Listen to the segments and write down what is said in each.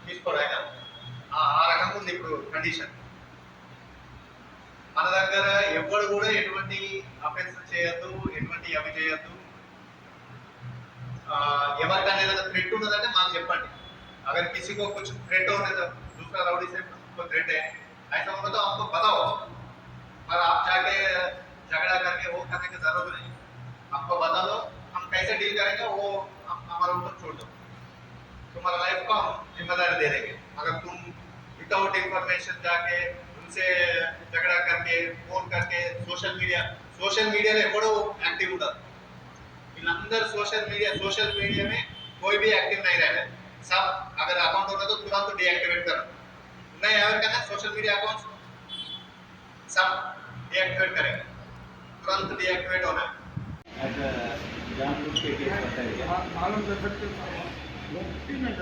తీసుకోడు ఆయన. ఆ రకంగా ఉంది ఇప్పుడు కండిషన్. మన దగ్గర ఎవ్వడు కూడా ఎటువంటి అఫెన్స్ చేయొద్దు, ఎటువంటి అవి చేయొద్దు. ఎవరికైనా ఏదైనా थ्रेट ఉన్నదంటే మాకు చెప్పండి. अगर किसी को कुछ थ्रेट होने तो दूसरा राउडी से को थ्रेट है ऐसा होगा तो आपको बताओ, पर आप जाके झगड़ा करके वो करने की जरूरत नहीं. आपको बता दो, हम कैसे डील करेंगे वो हमारे ऊपर छोड़ दो. तुम्हारा लाइफ को हम जिम्मेदारी दे देंगे. अगर तुम विदाउट इंफॉर्मेशन जाके उनसे झगड़ा करके फोन करके सोशल मीडिया में एवडो एक्टिव ఉండదు. వీళ్ళందరూ सोशल मीडिया में कोई भी एक्टिव नहीं रहे. सब अगर अकाउंट होना तो तुरंत डीएक्टिवेट करो. नहीं अगर करना सोशल मीडिया अकाउंट सब डीएक्टिवेट करेंगे. तुरंत डीएक्टिवेट होना है. जानबूझ के केस करता है क्या? मालूम कर सकते में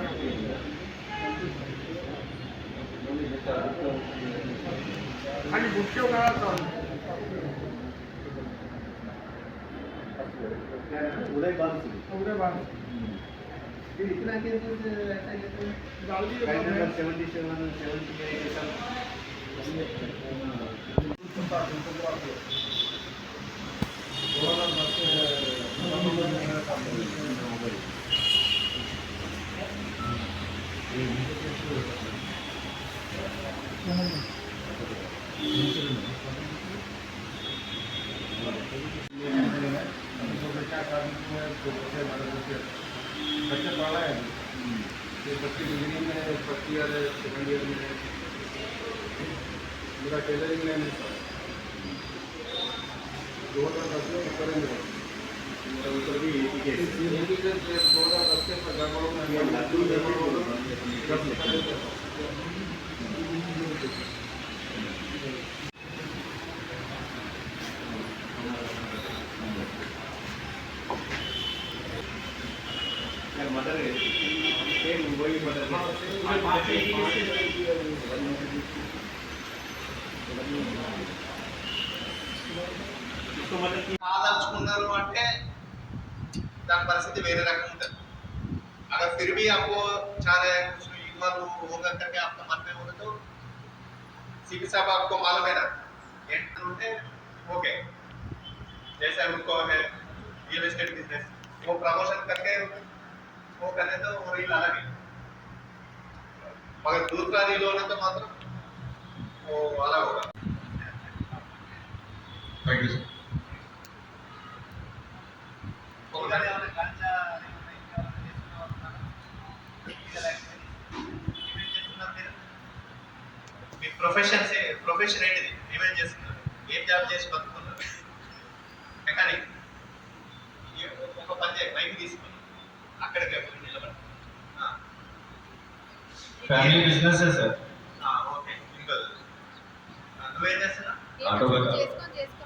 खाली गुस्से करा उदय बाल इतना केसेस ऐसा जल्दी 77 बच्चा पढ़ा है बच्चे डिग्री में फर्स्ट ईयर है, सेकेंड ईयर में मेरा टेलरिंग लाइन है. 2010 में करेंगे ऊपर भी एक ही केस 2010 से गड़बड़ में मदर वही मदर కాదలుచుకున్నారు అంటే దాని పరిస్థితి వేరే రకంగా ఉంటుంది. अगर फिर भी आपको चाह रहे हैं कुछ इन्वॉल्व होगा करके आपका मन में होगा तो सीपी साहब आपको मालूम है ना एंटर होते ओके. जैसे उनको है रियल एस्टेट बिजनेस वो प्रमोशन करके वो करने तो वो रील अलग है, मगर दूसरा रील होने तो मात्र वो अलग होगा. Thank you sir. Me profession ఏంటిది? ఏమేం చేస్తున్నారు? ఏం జాబ్ చేసి బతుకుతున్నారు? మెకానిక్. ఒక పని చేయ బైక్ తీసుకుని అక్కడికి నిలబడి ఫ్యామిలీ బిజినెస్ సార్. ఓకే. ఇంకా నువ్వేం చేస్తున్నా? ఆటో చేసుకో